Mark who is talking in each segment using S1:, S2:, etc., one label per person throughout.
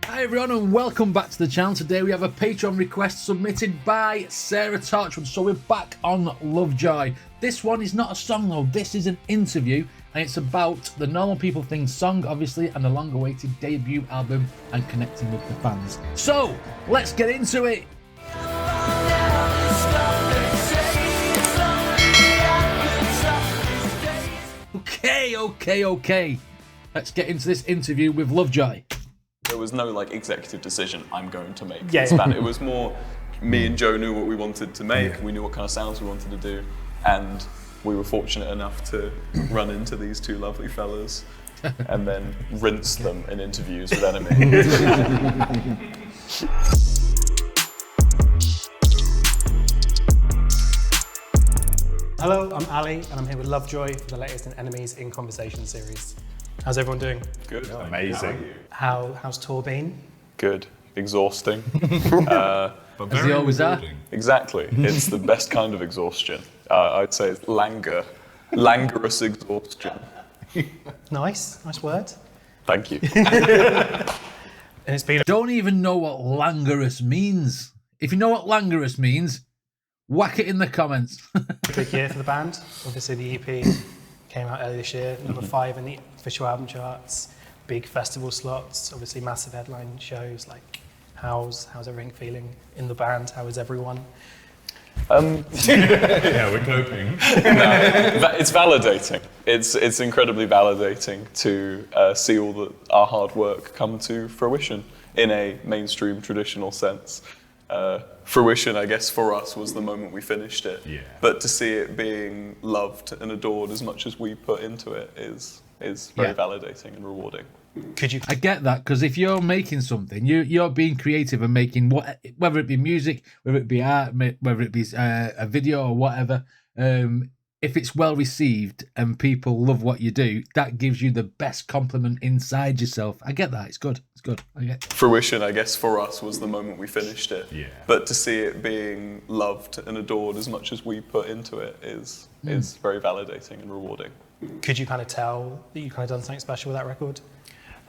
S1: Hi everyone and welcome back to the channel. Today we have a Patreon request submitted by Sarah Tarchwood, so we're back on Lovejoy. This one is not a song though, this is an interview and it's about the Normal People Things song obviously and the long awaited debut album and connecting with the fans. So let's get into it. Okay. Let's get into this interview with Lovejoy.
S2: There was no like executive decision I'm going to make this band. It was more me and Joe knew what we wanted to make, we knew what kind of sounds we wanted to do, and we were fortunate enough to run into these two lovely fellas and then rinse them in interviews with Enemy.
S3: Hello, I'm Ali, and I'm here with Lovejoy for the latest in Enemies in Conversation series. How's everyone doing?
S2: Good.
S4: Amazing.
S3: How's tour been?
S2: Good. Exhausting.
S4: But
S1: As they always are.
S2: Exactly. It's the best kind of exhaustion. I'd say it's languorous exhaustion.
S3: Nice word.
S2: Thank you.
S3: And it's been
S1: Don't even know what languorous means. If you know what languorous means, whack it in the comments.
S3: a big year for the band. Obviously the EP came out earlier this year, number 5 in the official album charts, big festival slots, obviously massive headline shows. Like, how's everything feeling in the band? How is everyone?
S4: Yeah, we're coping.
S2: It's validating. It's incredibly validating to see all our hard work come to fruition in a mainstream traditional sense. Fruition, I guess, for us was the moment we finished it.
S4: Yeah.
S2: But to see it being loved and adored as much as we put into it is very validating and rewarding.
S3: Could you
S1: I get that, because if you're making something, you're being creative and making whether it be music, whether it be art, whether it be a video or whatever. If it's well received and people love what you do, that gives you the best compliment inside yourself. I get that. It's good. I get it.
S2: Fruition, I guess, for us was the moment we finished it.
S4: Yeah.
S2: But to see it being loved and adored as much as we put into it is very validating and rewarding.
S3: Could you kind of tell that you kind of done something special with that record?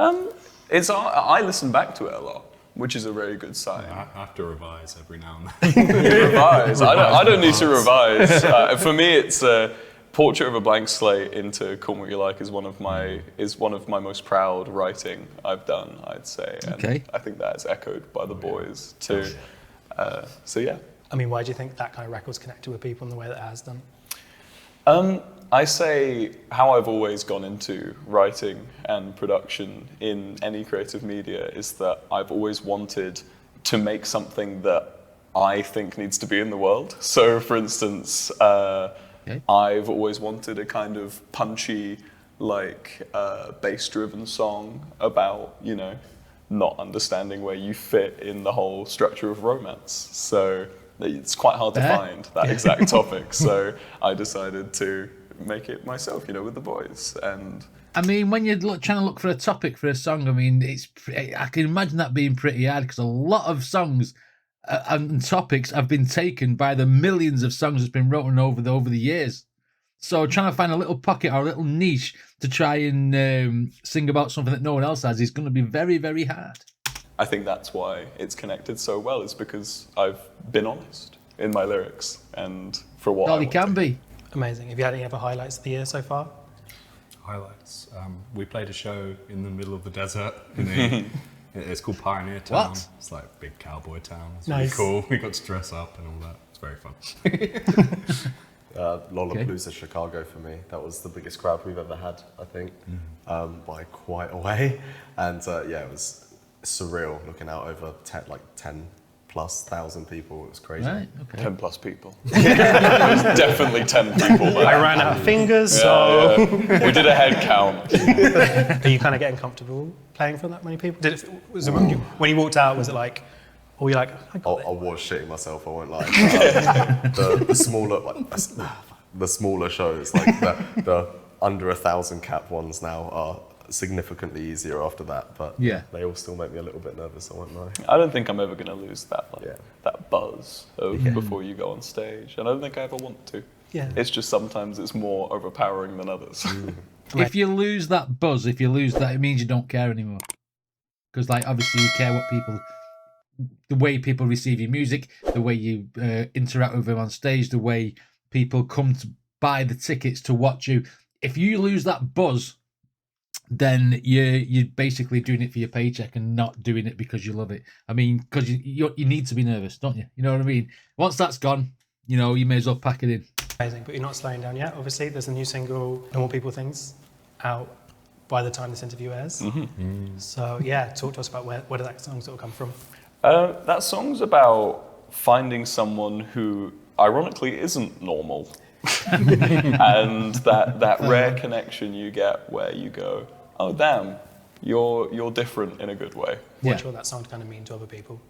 S2: I listen back to it a lot, which is a very good sign.
S4: I have to revise every now and then.
S2: Revise? I don't need to revise. For me, it's Portrait of a Blank Slate into Call Me What You Like is one of my most proud writing I've done, I'd say. And
S1: Okay.
S2: I think that's echoed by the boys too. So yeah.
S3: I mean, why do you think that kind of record's connected with people in the way that it has done?
S2: I say how I've always gone into writing and production in any creative media is that I've always wanted to make something that I think needs to be in the world. So for instance, I've always wanted a kind of punchy, like bass-driven song about, not understanding where you fit in the whole structure of romance. So it's quite hard to find that exact topic. So I decided to make it myself, with the boys. And
S1: I mean, when you're trying to look for a topic for a song, I mean, I can imagine that being pretty hard because a lot of songs and topics have been taken by the millions of songs that's been written over the years. So trying to find a little pocket or a little niche to try and sing about something that no one else has is going to be very, very hard.
S2: I think that's why it's connected so well, is because I've been honest in my lyrics and for what
S1: All you can be.
S3: Amazing. Have you had any other highlights of the year so far?
S4: Highlights. We played a show in the middle of the desert. It's called Pioneer Town.
S1: What?
S4: It's like a big cowboy town. It's
S3: Nice.
S4: really cool. We got to dress up and all that. It's very fun.
S5: Lollapalooza Chicago for me. That was the biggest crowd we've ever had, I think, by quite a way. And it was surreal looking out over 10,000+ people. It was crazy.
S1: Right, okay.
S2: 10 plus people. It was definitely 10 people. But
S3: I ran out of fingers, so...
S2: we did a head count.
S3: Are you kind of getting comfortable playing for that many people? When you walked out, was it like, or were you like, I got
S5: I was shitting myself, I won't lie. The smaller shows, like the under 1,000 cap ones now are significantly easier after that, but they all still make me a little bit nervous, I won't lie.
S2: I don't think I'm ever going to lose that that buzz before you go on stage. And I don't think I ever want to.
S3: Yeah.
S2: It's just sometimes it's more overpowering than others.
S1: If you lose that buzz, it means you don't care anymore. because like obviously you care what people, the way people receive your music, the way you interact with them on stage, the way people come to buy the tickets to watch you. If you lose that buzz, then you're basically doing it for your paycheck and not doing it because you love it. I mean, because you need to be nervous, don't you? You know what I mean? Once that's gone, you know, you may as well pack it in.
S3: Amazing, but you're not slowing down yet. Obviously, there's a new single, Normal People Things, out by the time this interview airs. So yeah, talk to us about where did that song sort of come from?
S2: That song's about finding someone who, ironically, isn't normal. And that rare connection you get where you go, oh damn, you're different in a good way.
S3: What's that song kind of mean to other people?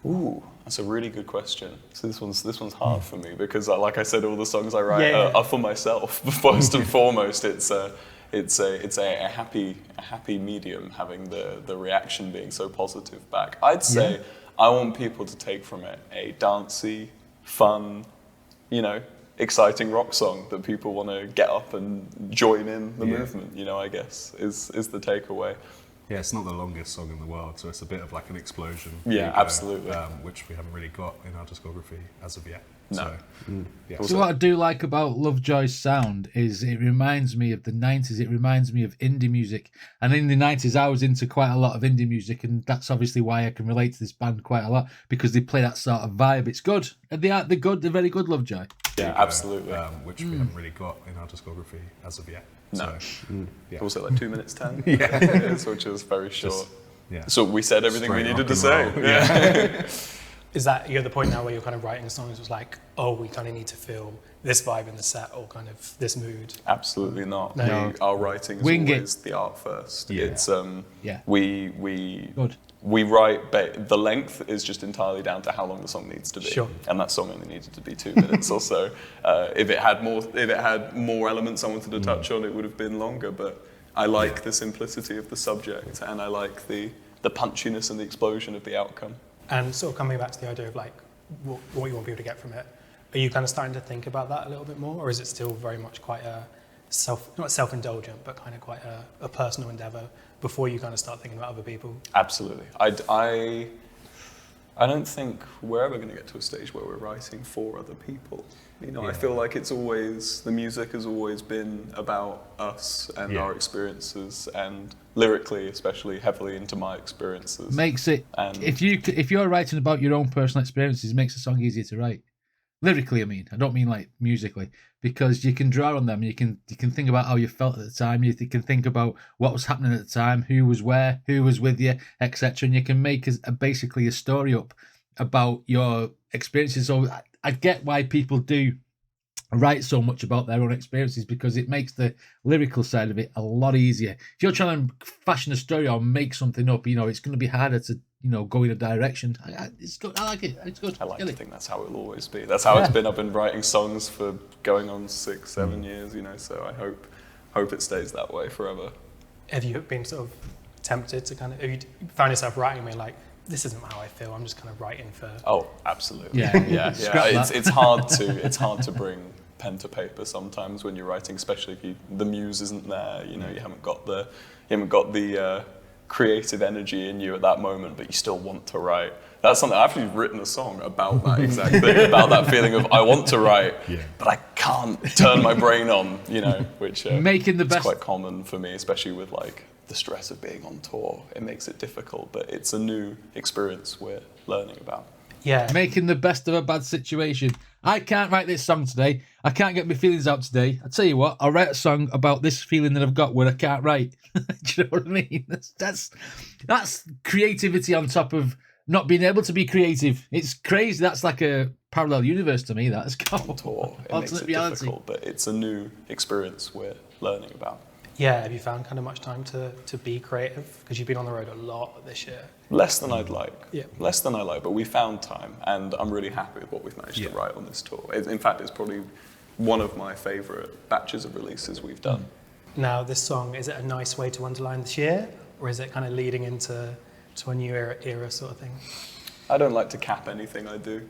S2: Ooh, that's a really good question. So this one's hard for me because, like I said, all the songs I write are for myself. First and foremost, it's a happy medium, having the reaction being so positive back. I'd say I want people to take from it a dancey, fun, you know, exciting rock song that people want to get up and join in the movement, you know, I guess, is the takeaway.
S4: Yeah, it's not the longest song in the world, so it's a bit of like an explosion.
S2: Yeah, absolutely.
S4: Which we haven't really got in our discography as of yet.
S2: No.
S1: So what I do like about Lovejoy's sound is it reminds me of the 90s. It reminds me of indie music. And in the 90s, I was into quite a lot of indie music, and that's obviously why I can relate to this band quite a lot, because they play that sort of vibe. It's good. They're good. They're very good, Lovejoy.
S2: Yeah, absolutely.
S4: Which we haven't really got in our discography as of yet.
S2: No.
S4: So,
S2: Also like 2 minutes 10. Which is very short. So we said everything we needed to say. Yeah.
S3: Is that you're at the point now where you're kind of writing songs was like, oh, we kind of need to feel this vibe in the set or kind of this mood?
S2: Absolutely not.
S3: No.
S2: Our writing is always the art first.
S4: Yeah.
S2: It's we write, the length is just entirely down to how long the song needs to be.
S3: Sure.
S2: And that song only needed to be 2 minutes or so. If it had more elements I wanted to touch on, it would have been longer. But I like the simplicity of the subject, and I like the punchiness and the explosion of the outcome.
S3: And sort of coming back to the idea of like what you want people to get from it, are you kind of starting to think about that a little bit more, or is it still very much quite a not self-indulgent, but kind of quite a personal endeavor before you kind of start thinking about other people?
S2: Absolutely. I don't think we're ever going to get to a stage where we're writing for other people. You know, I feel like the music has always been about us and our experiences, and lyrically, especially heavily into my experiences.
S1: Makes it, if you're writing about your own personal experiences, it makes a song easier to write. Lyrically, I mean. I don't mean like musically, because you can draw on them. You can think about how you felt at the time. You can think about what was happening at the time, who was where, who was with you, etc. And you can make basically a story up about your experiences. So I get why people do write so much about their own experiences, because it makes the lyrical side of it a lot easier. If you're trying to fashion a story or make something up, you know, it's going to be harder to, you know, go in a direction. It's good. I like it. It's good.
S2: I like to think that's how it will always be. That's how it's been. I've been writing songs for going on 6-7 years, you know, so I hope it stays that way forever.
S3: Have you been sort of tempted to have you found yourself writing me like, this isn't how I feel, I'm just kind of writing for...
S2: Oh, absolutely.
S1: Yeah.
S2: It's hard to bring pen to paper sometimes when you're writing, especially if the muse isn't there, you know, you haven't got the creative energy in you at that moment, but you still want to write. That's something, I've actually written a song about that exact thing, about that feeling of I want to write, but I can't turn my brain on, you know, which is quite common for me, especially with like the stress of being on tour. It makes it difficult, but it's a new experience we're learning about.
S3: Yeah.
S1: Making the best of a bad situation. I can't write this song today. I can't get my feelings out today. I tell you what, I'll write a song about this feeling that I've got where I can't write. Do you know what I mean? That's creativity on top of not being able to be creative. It's crazy. That's like a parallel universe to me. That's called
S2: tour. It makes it difficult, but it's a new experience we're learning about.
S3: Yeah, have you found kind of much time to be creative? Because you've been on the road a lot this year.
S2: Less than I'd like.
S3: Yeah.
S2: Less than I like, but we found time, and I'm really happy with what we've managed to write on this tour. In fact, it's probably one of my favourite batches of releases we've done.
S3: Now, this song, is it a nice way to underline this year, or is it kind of leading into a new era sort of thing?
S2: I don't like to cap anything I do.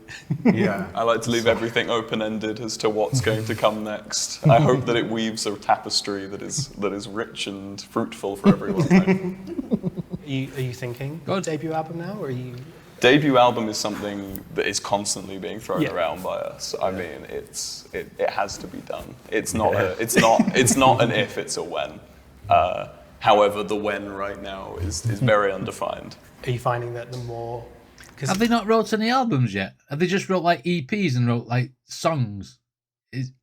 S2: I like to leave everything open-ended as to what's going to come next. I hope that it weaves a tapestry that is rich and fruitful for everyone.
S3: Are you thinking debut album now, or are you?
S2: Debut album is something that is constantly being thrown around by us. I mean, it has to be done. It's not an if, it's a when. However, the when right now is very undefined.
S3: Are you finding that the more?
S1: Have they not wrote any albums yet? Have they just wrote like EPs and wrote like songs?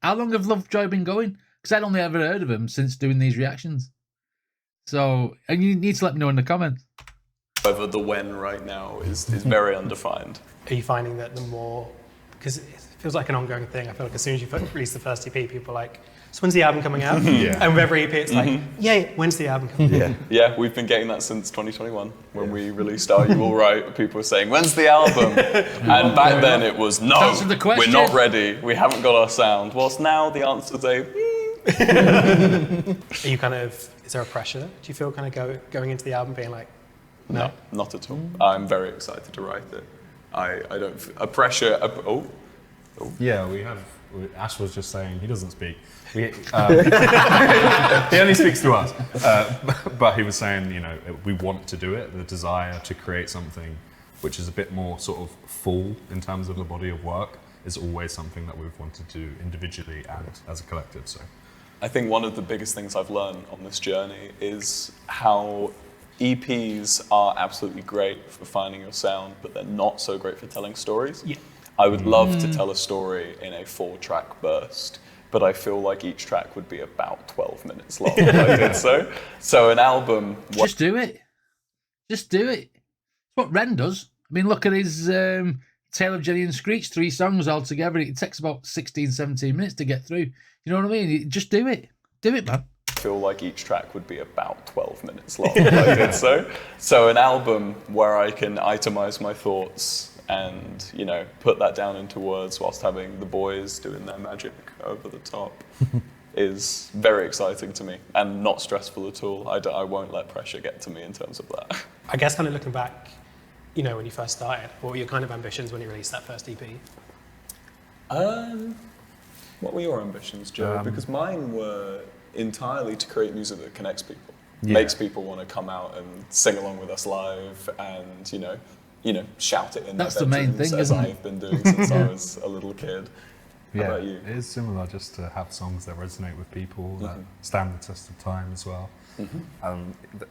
S1: How long have Lovejoy been going? Because I'd only ever heard of them since doing these reactions. So, and you need to let me know in the comments.
S2: However, the when right now is very undefined.
S3: Are you finding that the more, because it feels like an ongoing thing, I feel like as soon as you release the first EP, people are like, so when's the album coming out? And with every EP it's like, yeah, when's the album coming out?
S2: Yeah, we've been getting that since 2021. When we released Are You All Right, people were saying, when's the album? And back then it was, no, we're not ready, we haven't got our sound. Whilst now the answer's a,
S3: Are you kind of, is there a pressure? Do you feel kind of going into the album being like,
S2: no, not at all. I'm very excited to write it. I don't, a pressure,
S4: Yeah, Ash was just saying, he doesn't speak. He only speaks to us. But he was saying, you know, we want to do it, the desire to create something which is a bit more sort of full in terms of a body of work is always something that we've wanted to do individually and as a collective. So,
S2: I think one of the biggest things I've learned on this journey is how EPs are absolutely great for finding your sound, but they're not so great for telling stories.
S3: Yeah.
S2: I would love to tell a story in a 4-track burst, but I feel like each track would be about 12 minutes long. So an album...
S1: Just do it. Just do it. It's what Ren does. I mean, look at his Tale of Jenny and Screech, 3 songs altogether. It takes about 16, 17 minutes to get through. You know what I mean? Just do it. Do it, man.
S2: I feel like each track would be about 12 minutes long. So an album where I can itemize my thoughts and, you know, put that down into words whilst having the boys doing their magic over the top is very exciting to me and not stressful at all. I won't let pressure get to me in terms of that.
S3: I guess kind of looking back, you know, when you first started, what were your kind of ambitions when you released that first EP?
S2: What were your ambitions, Joe? Because mine were entirely to create music that connects people, makes people want to come out and sing along with us live, and you know, shout it in
S1: That's
S2: their
S1: the main
S2: bedrooms,
S1: thing,
S2: as
S1: isn't it?
S2: I've been doing since I was a little kid. How about you?
S4: It is similar, just to have songs that resonate with people, that stand the test of time as well.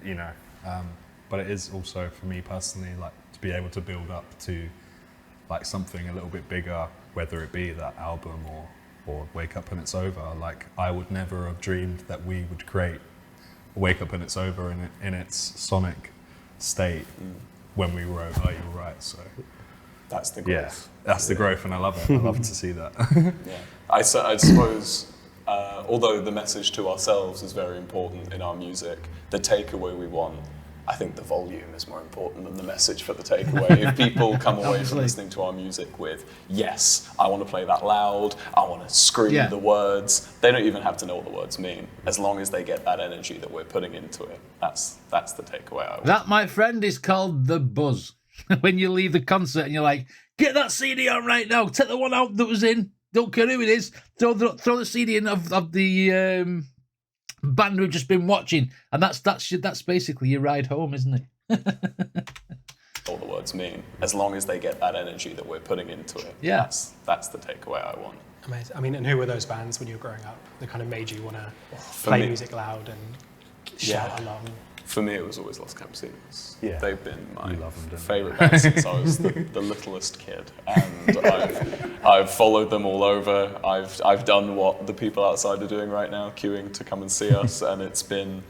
S4: You know, but it is also for me personally, like to be able to build up to like something a little bit bigger, whether it be that album or Wake Up and It's Over. Like I would never have dreamed that we would create Wake Up and It's Over in its sonic state when we wrote Are You All Right? So
S2: that's the growth.
S4: That's the growth, and I love it. I love to see that.
S2: I suppose, although the message to ourselves is very important in our music, the takeaway we want, I think the volume is more important than the message for the takeaway. If people come away from listening to our music with, yes, I want to play that loud, I want to scream the words, they don't even have to know what the words mean. As long as they get that energy that we're putting into it, that's the takeaway I want.
S1: That, my friend, is called the buzz. When you leave the concert and you're like, get that CD on right now, take the one out that was in, don't care who it is, throw the CD in of the band we've just been watching, and that's basically your ride home, isn't it?
S2: All the words mean, as long as they get that energy that we're putting into it. That's the takeaway I want.
S3: Amazing. I mean, and who were those bands when you were growing up that kind of made you want to play music loud and shout along?
S2: For me, it was always Los Campesinos.
S5: Yeah.
S2: They've been my
S4: them,
S2: favourite band since I was the littlest kid, and I've followed them all over. I've done what the people outside are doing right now, queuing to come and see us, and it's been,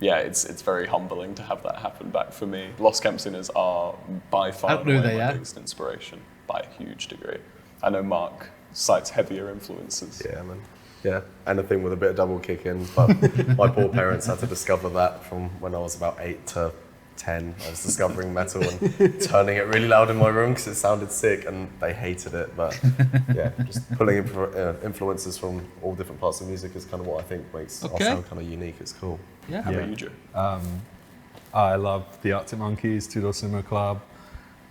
S2: it's very humbling to have that happen back for me. Los Campesinos are by far my biggest inspiration, by a huge degree. I know Mark cites heavier influences.
S5: Yeah, man. Yeah, anything with a bit of double kick in, but my poor parents had to discover that from when I was about 8 to 10. I was discovering metal and turning it really loud in my room because it sounded sick, and they hated it. But yeah, just pulling influences from all different parts of music is kind of what I think makes our sound kind of unique. It's cool.
S1: Yeah.
S2: How about you, Joe?
S4: I love the Arctic Monkeys, Two Door Cinema Club.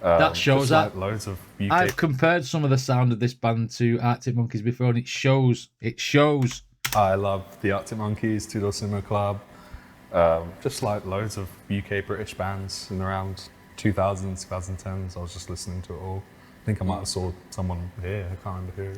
S1: That shows that.
S4: Like loads of UK.
S1: I've compared some of the sound of this band to Arctic Monkeys before, and it shows. It shows.
S4: I love the Arctic Monkeys, Two Door Cinema Club. Just like loads of UK British bands in around 2000s, 2010s. I was just listening to it all. I think I might have saw someone here. I can't remember who.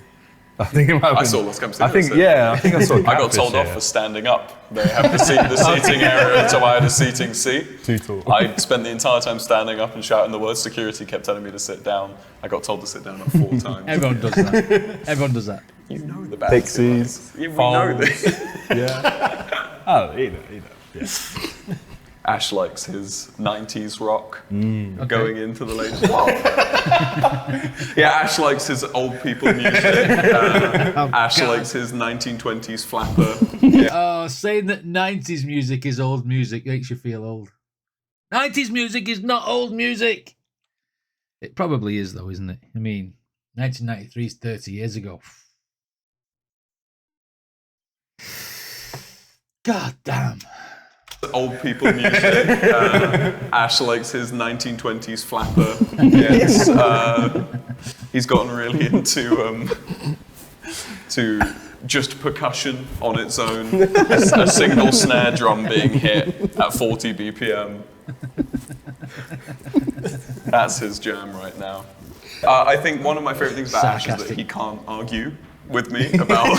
S4: I think it might have
S2: I
S4: been,
S2: saw Lost Camp
S4: I think,
S2: Singers.
S4: yeah, I think I saw.
S2: I got
S4: Catfish
S2: told off
S4: here.
S2: for standing up. They have the seating area, so I had a seating seat.
S4: Too tall.
S2: I spent the entire time standing up and shouting the words. Security kept telling me to sit down. I got told to sit down like 4 times.
S1: Everyone does that. Everyone does that.
S2: You know the band.
S4: Pixies,
S2: Yeah, we know
S4: Foals.
S2: this.
S4: Yeah. Oh, you know. Yeah.
S2: Ash likes his 90s rock
S1: Okay.
S2: going into the late pop. Yeah, Ash likes his old people music. Ash
S1: God.
S2: likes his 1920s flapper.
S1: Oh, saying that 90s music is old music makes you feel old. 90s music is not old music. It probably is, though, isn't it? I mean, 1993 is 30 years ago. God damn.
S2: Old people music. Ash likes his 1920s flapper. Yes, he's gotten really into to just percussion on its own. A single snare drum being hit at 40 BPM. That's his jam right now. I think one of my favorite things about Ash is that
S1: Sarcastic.
S2: he can't argue with me about.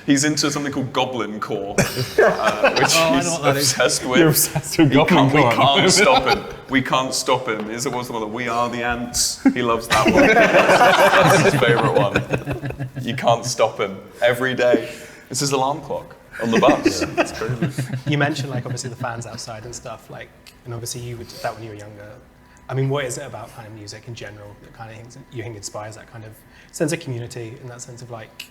S2: He's into something called Goblin Core, which
S1: I
S2: he's
S1: know what that is.
S2: obsessed with.
S4: You're obsessed with
S2: We
S4: Goblin
S2: can't
S4: Core.
S2: stop him. We can't stop him. Is it what's the one? We Are the Ants. He loves that one. That's his favorite one. You can't stop him. Every day. It's his alarm clock on the bus. It's crazy.
S3: You mentioned like obviously the fans outside and stuff like, and obviously you did that when you were younger. I mean, what is it about kind of music in general that kind of you think inspires that kind of sense of community and that sense of like,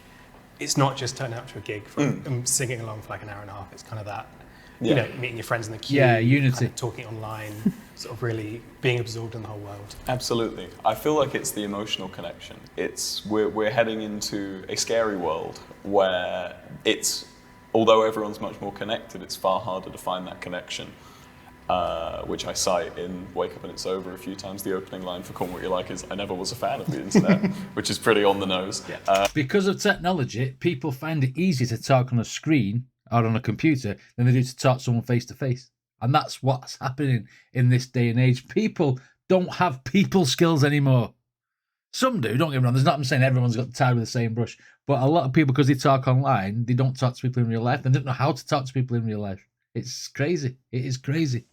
S3: it's not just turning out to a gig and singing along for like an hour and a half. It's kind of that, you
S2: Yeah.
S3: know, meeting your friends in the queue,
S1: Yeah, unity.
S3: kind of talking online, sort of really being absorbed in the whole world.
S2: Absolutely. I feel like it's the emotional connection. We're heading into a scary world where although everyone's much more connected, it's far harder to find that connection. Which I cite in Wake Up and It's Over a few times. The opening line for Call Me What You Like is, I never was a fan of the internet, which is pretty on the nose.
S1: Because of technology, people find it easier to talk on a screen or on a computer than they do to talk to someone face to face. And that's what's happening in this day and age. People don't have people skills anymore. Some do, don't get me wrong. I'm saying everyone's got tired with the same brush. But a lot of people, because they talk online, they don't talk to people in real life. They don't know how to talk to people in real life. It's crazy. It is crazy.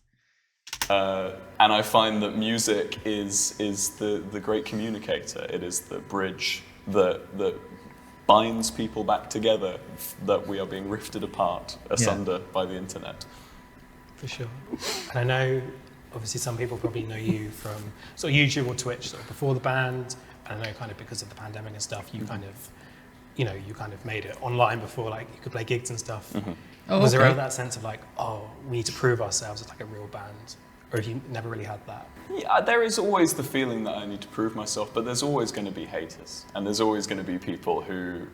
S2: And I find that music is the great communicator. It is the bridge that binds people back together, that we are being rifted apart, asunder by the internet.
S3: For sure. And I know, obviously, some people probably know you from sort of YouTube or Twitch sort of before the band. And I know kind of because of the pandemic and stuff, you kind of, you know, you kind of made it online before, like you could play gigs and stuff.
S1: Oh,
S3: Was there
S1: okay.
S3: ever that sense of like, oh, we need to prove ourselves as like a real band? Or have you never really had that?
S2: Yeah, there is always the feeling that I need to prove myself, but there's always going to be haters, and there's always going to be people who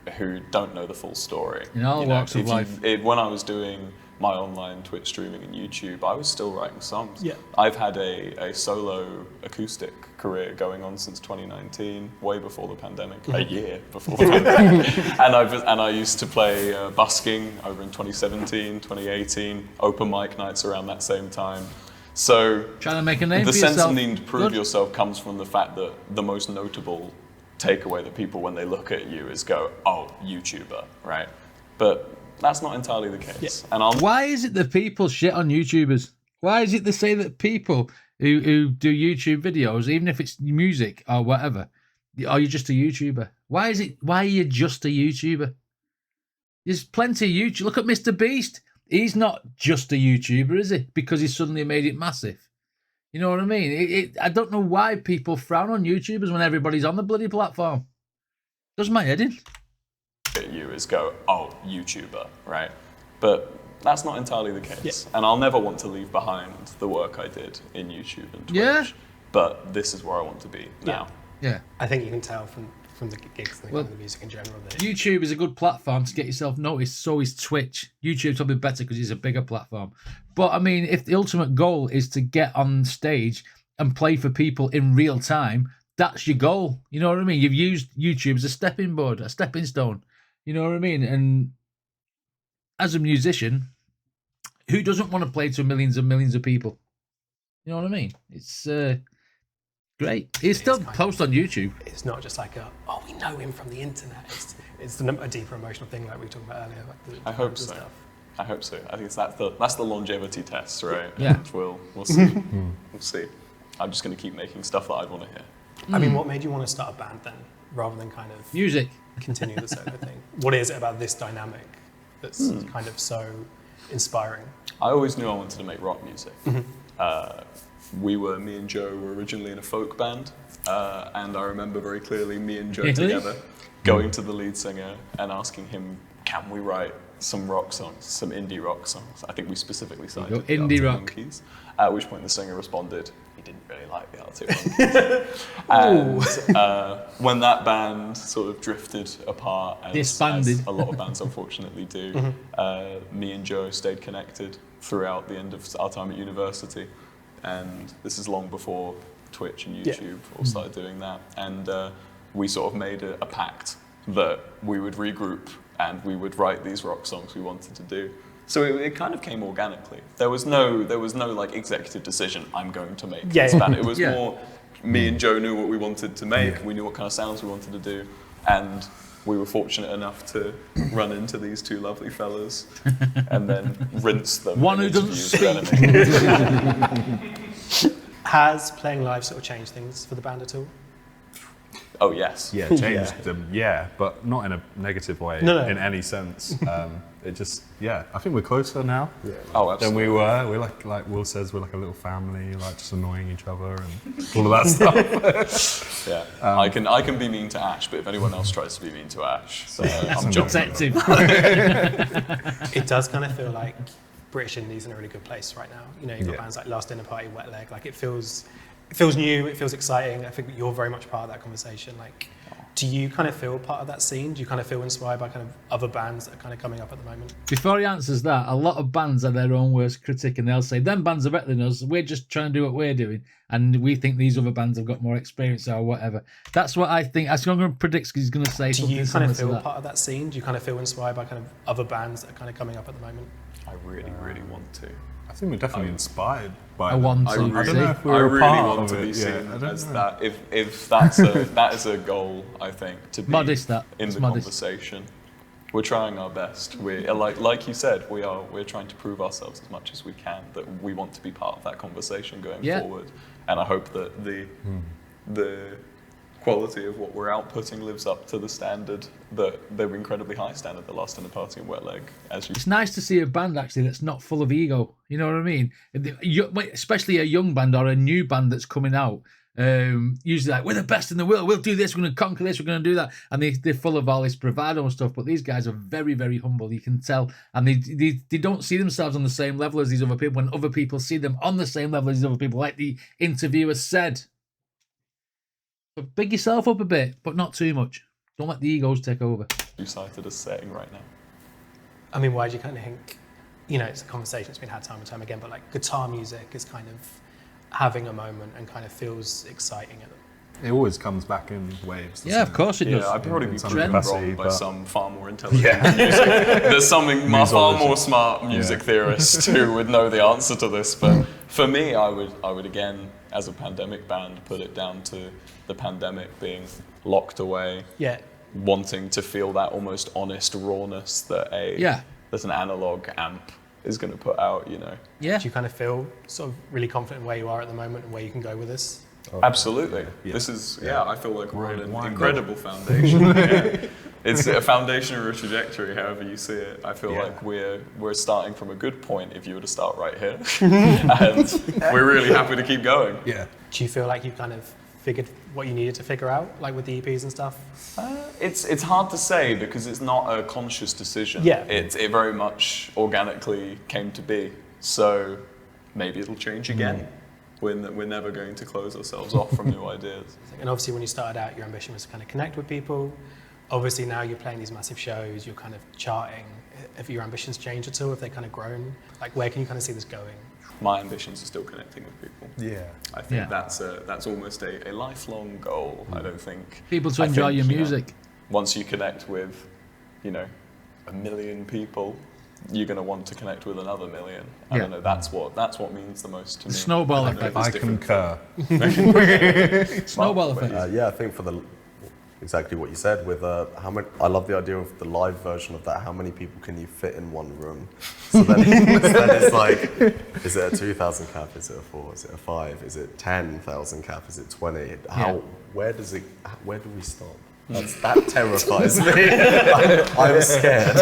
S2: don't know the full story.
S1: In all walks of life.
S2: When I was doing my online Twitch streaming and YouTube, I was still writing songs.
S3: Yeah.
S2: I've had a solo acoustic career going on since 2019, way before the pandemic, a year before the pandemic. And I used to play busking over in 2017, 2018, open mic nights around that same time. So
S1: Trying to make a name
S2: the
S1: for
S2: sense
S1: yourself.
S2: of needing to prove
S1: Good.
S2: yourself comes from the fact that the most notable takeaway that people, when they look at you, is go, oh, YouTuber, right? But that's not entirely the case. And
S1: Why is it that people shit on YouTubers? Why is it they say that people who do YouTube videos, even if it's music or whatever, are you just a YouTuber? Why are you just a YouTuber? There's plenty of YouTube. Look at Mr. Beast. He's not just a YouTuber, is he? Because he suddenly made it massive. You know what I mean? I don't know why people frown on YouTubers when everybody's on the bloody platform. Does my head in.
S2: at you is go, oh, YouTuber, right? But that's not entirely the case. And I'll never want to leave behind the work I did in YouTube and Twitch.
S1: Yeah.
S2: But this is where I want to be now.
S1: Yeah.
S3: I think you can tell from the gigs and
S1: Well,
S3: the music in general that
S1: YouTube is a good platform to get yourself noticed. So is Twitch. YouTube's probably better because it's a bigger platform. But I mean, if the ultimate goal is to get on stage and play for people in real time, that's your goal. You know what I mean? You've used YouTube as a stepping board, a stepping stone. You know what I mean? And as a musician, who doesn't want to play to millions and millions of people? You know what I mean? It's great. He's still post on YouTube.
S3: It's not just like we know him from the internet. It's a deeper emotional thing, like we were talking about earlier. Like
S2: I hope so.
S3: Stuff.
S2: I hope so. I think that's the longevity test, right?
S1: Yeah.
S2: And we'll see. We'll see. I'm just going to keep making stuff that I'd want to hear.
S3: I mean, what made you want to start a band then, rather than kind of
S1: Music.
S3: continue the solo thing? What is it about this dynamic that's kind of so inspiring?
S2: I always knew I wanted to make rock music. Me and Joe were originally in a folk band, and I remember very clearly me and Joe together going to the lead singer and asking him, can we write some rock songs, some indie rock songs? I think we specifically cited the
S1: indie
S2: Arctic
S1: rock.
S2: Monkeys, at which point the singer responded, he didn't really like the Arctic Monkeys. And when that band sort of drifted apart, as a lot of bands unfortunately do, me and Joe stayed connected throughout the end of our time at university. And this is long before Twitch and YouTube all started doing that. And we sort of made a pact that we would regroup and we would write these rock songs we wanted to do. So it kind of came organically. There was no like executive decision, I'm going to make this band. It was more me and Joe knew what we wanted to make, we knew what kind of sounds we wanted to do, and we were fortunate enough to run into these two lovely fellas and then rinse them.
S1: One who doesn't speak.
S3: Has playing live sort of changed things for the band at all?
S2: Oh, yes.
S4: Yeah, changed them, but not in a negative way in any sense. It just, I think we're closer now than we were. We're like Will says, we're like a little family, like just annoying each other and all of that stuff.
S2: I can be mean to Ash, but if anyone else tries to be mean to Ash, I'm jumping.
S3: It does kind of feel like British Indie's in a really good place right now. You know, you've got bands like Last Dinner Party, Wet Leg. Like it feels new, it feels exciting. I think you're very much part of that conversation. Like, do you kind of feel part of that scene? Do you kind of feel inspired by kind of other bands that are kind of coming up at the moment?
S1: Before he answers that, a lot of bands are their own worst critic, and they'll say, them bands are better than us, we're just trying to do what we're doing, and we think these other bands have got more experience or whatever. That's what I think. I'm going to predict he's going to say something similar to that.
S3: Do you kind of feel part of that scene? Do you kind of feel inspired by kind of other bands that are kind of coming up at the moment?
S2: I really, really want to.
S4: I think we're definitely inspired by
S1: I want to.
S2: I don't
S4: know if
S2: I
S4: we're
S2: really
S4: part
S2: want
S4: of
S2: to
S4: it.
S2: be seen as
S4: know.
S2: that. If that is a goal, I think, to be
S1: Modest that.
S2: in
S1: It's
S2: the
S1: modest.
S2: conversation. We're trying our best. We're like you said, we're trying to prove ourselves as much as we can that we want to be part of that conversation going forward. And I hope that the quality of what we're outputting lives up to the standard, the incredibly high standard that Last Dinner Party and Wet Leg.
S1: It's nice to see a band actually that's not full of ego. You know what I mean? Especially a young band or a new band that's coming out. Usually like, we're the best in the world, we'll do this, we're going to conquer this, we're going to do that. And they're full of all this bravado and stuff, but these guys are very, very humble, you can tell. And they don't see themselves on the same level as these other people when other people see them on the same level as these other people, like the interviewer said. But big yourself up a bit, but not too much. Don't let the egos take over.
S2: You cited as saying right now.
S3: I mean, why do you kind of think, you know, it's a conversation that's been had time and time again, but like guitar music is kind of having a moment and kind wings exciting at them.
S4: It always comes back in waves.
S1: Yeah, of course it does.
S2: Yeah, I'd probably be
S4: some
S2: proven
S4: capacity,
S2: wrong by
S4: but-
S2: some far more intelligent music. There's something far more smart music theorists who would know the answer to this. But for me, I would again, as a pandemic band, put it down to the pandemic being locked away, wanting to feel that almost honest rawness that an analog amp is going to put out. You know.
S1: Yeah.
S3: Do you kind of feel sort of really confident in where you are at the moment and where you can go with this?
S2: Absolutely.
S4: Yeah.
S2: This is, I feel like we're on an incredible foundation. It's a foundation or a trajectory, however you see it. I feel like we're starting from a good point if you were to start right here. And we're really happy to keep going.
S4: Yeah.
S3: Do you feel like you've kind of figured what you needed to figure out, like with the EPs and stuff?
S2: It's hard to say because it's not a conscious decision.
S3: Yeah.
S2: It very much organically came to be. So maybe it'll change again. We're never going to close ourselves off from new ideas.
S3: And obviously when you started out, your ambition was to kind of connect with people. Obviously now you're playing these massive shows, you're kind of charting. Have your ambitions changed at all? Have they kind of grown? Like where can you kind of see this going?
S2: My ambitions are still connecting with people.
S4: Yeah.
S2: I think that's almost a lifelong goal. I don't think
S1: People to enjoy your music.
S2: Once you connect with, 1 million people, you're going to want to connect with another million. I don't know. That's what means the most to me.
S1: Snowball
S2: I don't know
S1: effect.
S2: if it's
S4: I
S2: different
S4: concur.
S1: Snowball effect.
S5: Yeah, I think for the exactly what you said with how many. I love the idea of the live version of that. How many people can you fit in one room? So then, then it's like, is it a 2,000 cap? Is it a 4? Is it a 5? Is it 10,000 cap? Is it 20? Where do we stop? That terrifies me. I'm scared.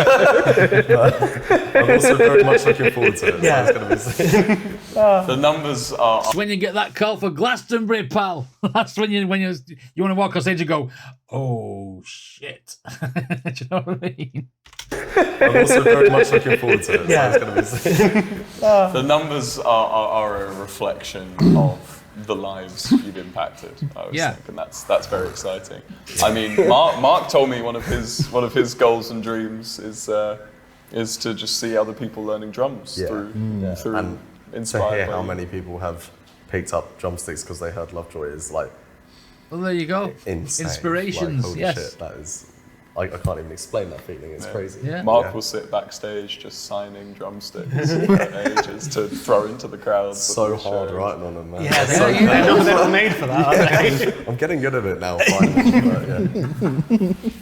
S5: I'm also very much looking forward to it.
S3: Yeah.
S5: So it's going to be.
S2: The numbers are.
S1: When you get that call for Glastonbury, pal, that's when you want to walk on stage and go, oh shit. Do you know what I mean?
S5: I'm also very much looking forward to it.
S3: Yeah.
S5: So it's going to be.
S2: The numbers are a reflection of the lives you've impacted. I always think, and that's very exciting. I mean, Mark told me one of his goals and dreams is to just see other people learning drums through
S5: And
S2: inspired
S5: to hear
S2: by
S5: how
S2: you.
S5: many people have picked up drumsticks because they heard Lovejoy is like
S1: Well, there you go.
S5: insane.
S1: Inspirations,
S5: Like, holy
S1: yes.
S5: shit, that is. I can't even explain that feeling. It's crazy.
S1: Yeah.
S2: Mark will sit backstage just signing drumsticks for ages to throw into the crowd.
S5: So hard writing on them, man.
S3: Yeah,
S5: It's so
S3: they're not made for that, are they?
S5: I'm getting good at it now, finally.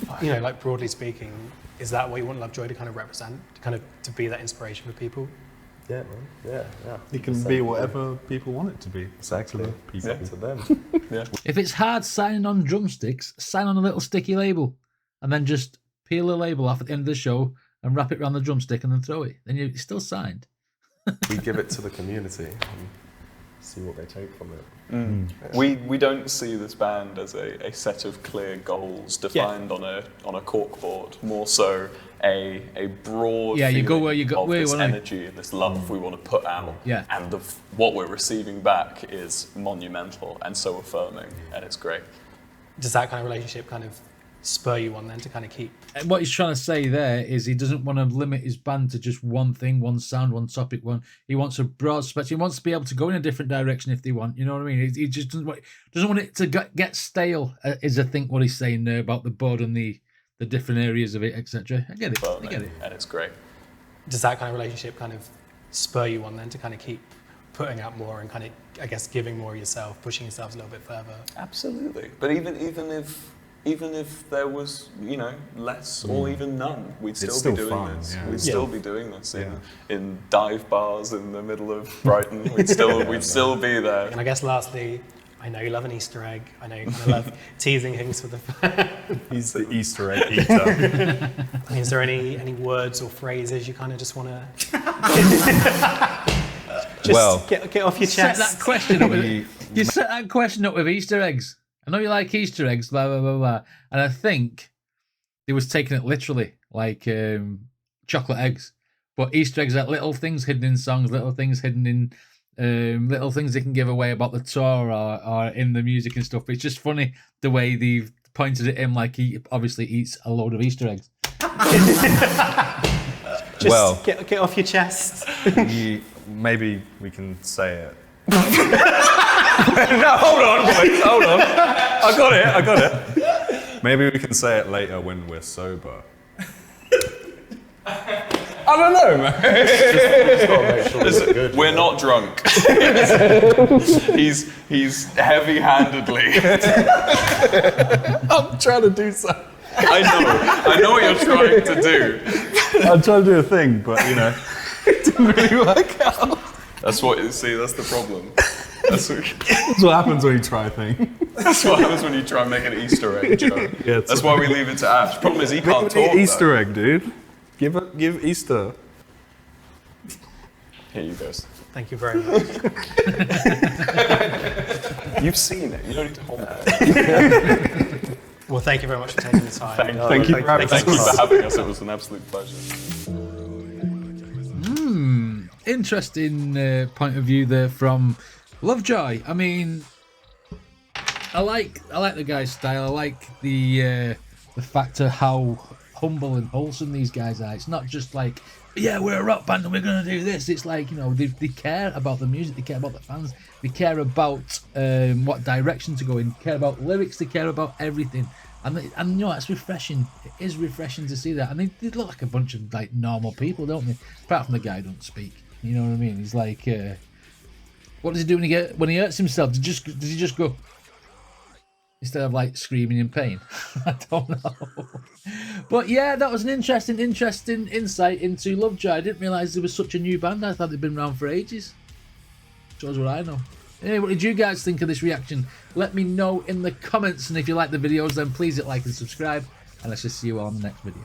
S5: But,
S3: You know, like broadly speaking, is that what you want Lovejoy to kind of represent? To be that inspiration for people?
S5: yeah, man. Yeah.
S4: It can be whatever people want it to be.
S5: Exactly.
S4: To
S5: It's
S4: people.
S5: up to them.
S1: If it's hard signing on drumsticks, sign on a little sticky label and then just peel the label off at the end of the show and wrap it around the drumstick and then throw it. Then you're still signed.
S5: We give it to the community and see what they take from it.
S2: We don't see this band as a set of clear goals defined on a corkboard. More so a broad
S1: Yeah, you go
S2: feeling
S1: where you go-
S2: of
S1: where you
S2: this
S1: wanna-
S2: energy and this love we want to put out.
S1: Yeah.
S2: And what we're receiving back is monumental and so affirming, and it's great.
S3: Does that kind of relationship kind of spur you on then to kind of keep?
S1: And what he's trying to say there is he doesn't want to limit his band to just one thing, one sound, one topic. He wants a broad spectrum. He wants to be able to go in a different direction if they want. You know what I mean? He just doesn't want it to get stale. Is I think what he's saying there about the board and the different areas of it, etc. I get it. I
S2: Affirming,
S1: get it.
S2: and it's great.
S3: Does that kind of relationship kind of spur you on then to kind of keep putting out more and kind of, I guess, giving more of yourself, pushing yourselves a little bit further?
S2: Absolutely. But even if there was, less or even none, we'd still
S4: still
S2: be doing
S4: fun,
S2: this.
S4: yeah.
S2: We'd still be doing this in dive bars in the middle of Brighton. We'd still be there.
S3: And I guess lastly, I know you love an Easter egg. I know you kind of love teasing things for the fans.
S4: He's the Easter egg eater.
S3: Is there any words or phrases you kind of just want to get off your
S1: Set
S3: chest?
S1: that question up. You set that question up with Easter eggs. I know you like Easter eggs, blah blah blah blah, and I think they was taking it literally, like chocolate eggs. But Easter eggs are little things hidden in songs, little things hidden in little things they can give away about the tour or in the music and stuff. But it's just funny the way they've pointed at him like he obviously eats a load of Easter eggs.
S3: Just get off your chest.
S4: Maybe we can say it. No, hold on, wait, hold on. I got it. Maybe we can say it later when we're sober. I don't know, man.
S5: Just gotta make sure we look good.
S2: We're not drunk. he's heavy-handedly.
S4: I'm trying to do something.
S2: I know what you're trying to do.
S4: I'm trying to do a thing, but it didn't really work out.
S2: That's the problem. That's
S4: what happens when you try a thing.
S2: That's what happens when you try and make an Easter egg joke.
S4: Yeah,
S2: That's why we leave it to Ash. Problem is he can't talk.
S4: Easter egg, dude. Give Easter.
S2: Here you go.
S3: Thank you very much.
S2: You've seen it. You don't need to hold it.
S3: Well, thank you very much for taking the time.
S4: Thank you for having
S2: Thank you for having us. It was an absolute pleasure.
S1: Interesting point of view there from Lovejoy. I mean, I like the guy's style. I like the fact of how humble and wholesome these guys are. It's not just like yeah, we're a rock band and we're going to do this. It's like, you know, they care about the music, they care about the fans, they care about what direction to go in, care about lyrics, they care about everything. And you know, that's refreshing. It is refreshing to see that. And they look like a bunch of like normal people, don't they? Apart from the guy who don't speak. You know what I mean? He's like, what does he do when he hurts himself? Does he just go instead of like screaming in pain? I don't know. But yeah, that was an interesting insight into Lovejoy. I didn't realise there was such a new band. I thought they'd been around for ages. Shows what I know. Anyway, what did you guys think of this reaction? Let me know in the comments, and if you like the videos, then please hit like and subscribe, and let's just see you all in the next video.